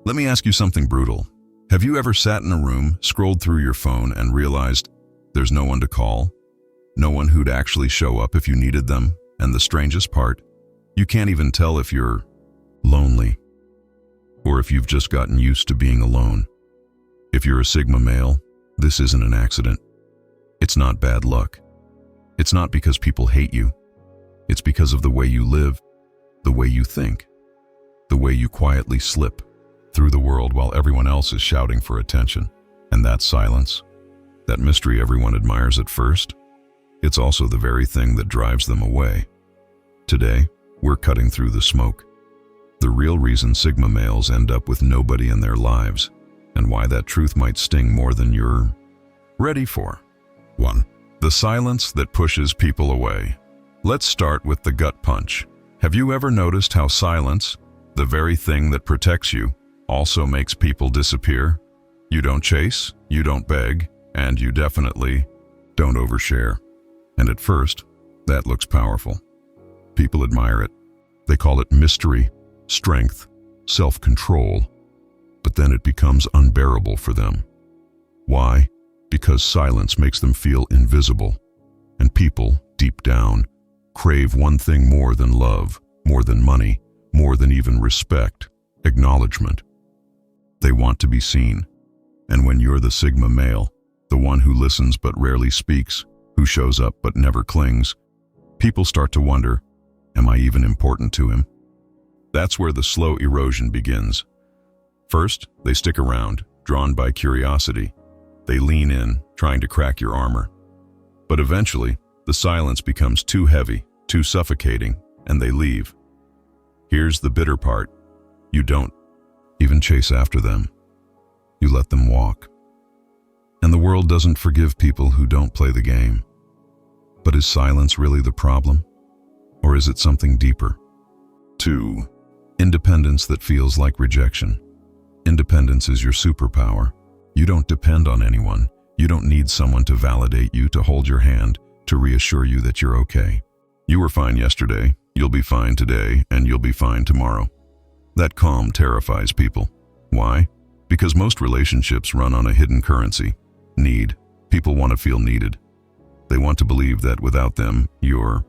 Let me ask you something brutal. Have you ever sat in a room, scrolled through your phone, and realized there's no one to call? No one who'd actually show up if you needed them? And the strangest part, you can't even tell if you're lonely or if you've just gotten used to being alone. If you're a Sigma male, this isn't an accident. It's not bad luck. It's not because people hate you. It's because of the way you live, the way you think, the way you quietly slip through the world while everyone else is shouting for attention. And that silence, that mystery everyone admires at first, it's also the very thing that drives them away. Today, we're cutting through the smoke. The real reason Sigma males end up with nobody in their lives, and why that truth might sting more than you're ready for. 1. The silence that pushes people away. Let's start with the gut punch. Have you ever noticed how silence, the very thing that protects you, also makes people disappear? You don't chase, you don't beg, and you definitely don't overshare. And at first, that looks powerful. People admire it. They call it mystery, strength, self-control. But then it becomes unbearable for them. Why? Because silence makes them feel invisible. And people, deep down, crave one thing more than love, more than money, more than even respect, acknowledgement. They want to be seen. And when you're the Sigma male, the one who listens but rarely speaks, who shows up but never clings, people start to wonder, am I even important to him? That's where the slow erosion begins. First, they stick around, drawn by curiosity. They lean in, trying to crack your armor. But eventually, the silence becomes too heavy, too suffocating, and they leave. Here's the bitter part. You don't even chase after them. You let them walk. And the world doesn't forgive people who don't play the game. But is silence really the problem? Or is it something deeper? 2. Independence that feels like rejection. Independence is your superpower. You don't depend on anyone. You don't need someone to validate you, to hold your hand, to reassure you that you're okay. You were fine yesterday, you'll be fine today, and you'll be fine tomorrow. That calm terrifies people. Why? Because most relationships run on a hidden currency: need. People want to feel needed. They want to believe that without them, your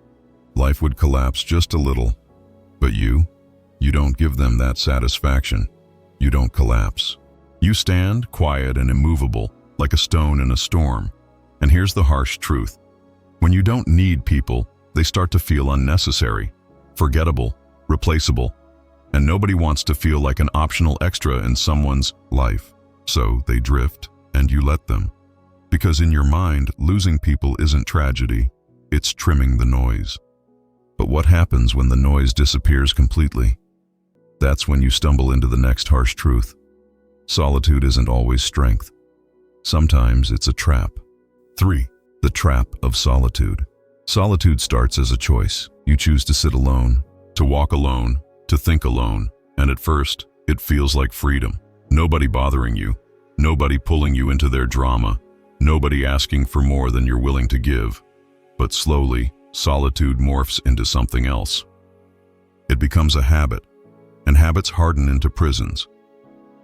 life would collapse just a little. But you don't give them that satisfaction. You don't collapse. You stand quiet and immovable, like a stone in a storm. And here's the harsh truth. When you don't need people, they start to feel unnecessary, forgettable, replaceable. And nobody wants to feel like an optional extra in someone's life. So they drift, and you let them. Because in your mind, losing people isn't tragedy, it's trimming the noise. But what happens when the noise disappears completely? That's when you stumble into the next harsh truth. Solitude isn't always strength. Sometimes it's a trap. 3. The trap of solitude. Solitude starts as a choice. You choose to sit alone, to walk alone, to think alone, and at first, it feels like freedom. Nobody bothering you, nobody pulling you into their drama, nobody asking for more than you're willing to give. But slowly, solitude morphs into something else. It becomes a habit, and habits harden into prisons.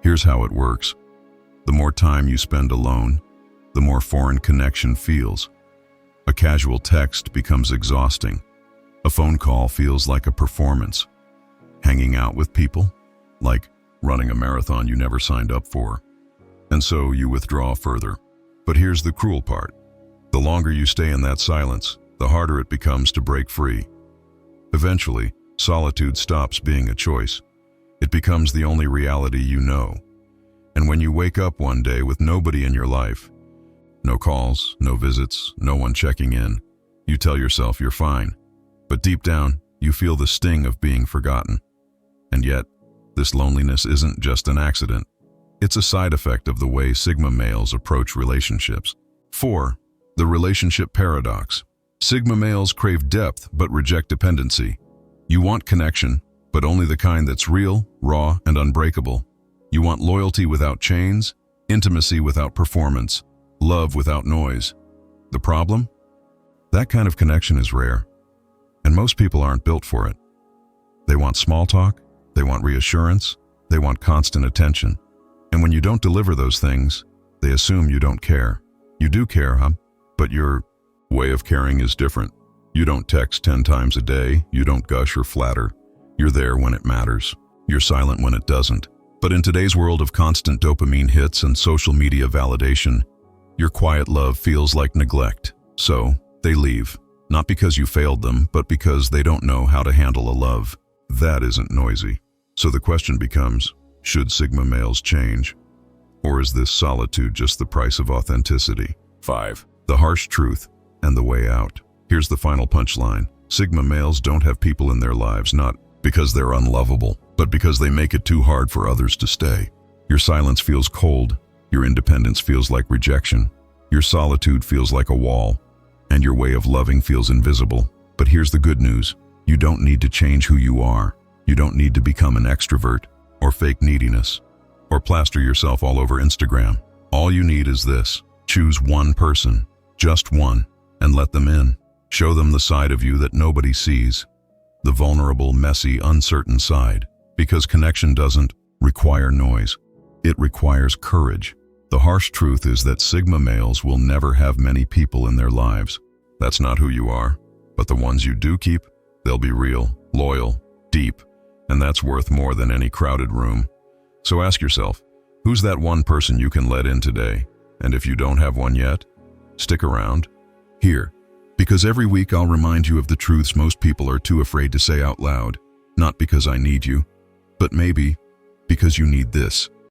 Here's how it works. The more time you spend alone, the more foreign connection feels. A casual text becomes exhausting. A phone call feels like a performance. Hanging out with people, like running a marathon you never signed up for. And so you withdraw further. But here's the cruel part. The longer you stay in that silence, the harder it becomes to break free. Eventually, solitude stops being a choice. It becomes the only reality you know. And when you wake up one day with nobody in your life, no calls, no visits, no one checking in, you tell yourself you're fine. But deep down, you feel the sting of being forgotten. And yet, this loneliness isn't just an accident. It's a side effect of the way Sigma males approach relationships. 4. The relationship paradox. Sigma males crave depth but reject dependency. You want connection, but only the kind that's real, raw, and unbreakable. You want loyalty without chains, intimacy without performance, love without noise. The problem? That kind of connection is rare, and most people aren't built for it. They want small talk, they want reassurance, They want constant attention. And when you don't deliver those things, they assume you don't care. You do care, huh? But your way of caring is different. You don't text 10 times a day. You don't gush or flatter. You're there when it matters. You're silent when it doesn't. But in today's world of constant dopamine hits and social media validation, your quiet love feels like neglect. So, they leave. Not because you failed them, but because they don't know how to handle a love that isn't noisy. So the question becomes, should Sigma males change? Or is this solitude just the price of authenticity? 5. The harsh truth and the way out. Here's the final punchline. Sigma males don't have people in their lives not because they're unlovable, but because they make it too hard for others to stay. Your silence feels cold. Your independence feels like rejection. Your solitude feels like a wall. And your way of loving feels invisible. But here's the good news. You don't need to change who you are. You don't need to become an extrovert or fake neediness or plaster yourself all over Instagram. All you need is this. Choose one person, just one, and let them in. Show them the side of you that nobody sees. The vulnerable, messy, uncertain side. Because connection doesn't require noise. It requires courage. The harsh truth is that Sigma males will never have many people in their lives. That's not who you are. But the ones you do keep, they'll be real, loyal, deep, and that's worth more than any crowded room. So ask yourself, who's that one person you can let in today? And if you don't have one yet, stick around. Here, because every week I'll remind you of the truths most people are too afraid to say out loud. Not because I need you, but maybe because you need this.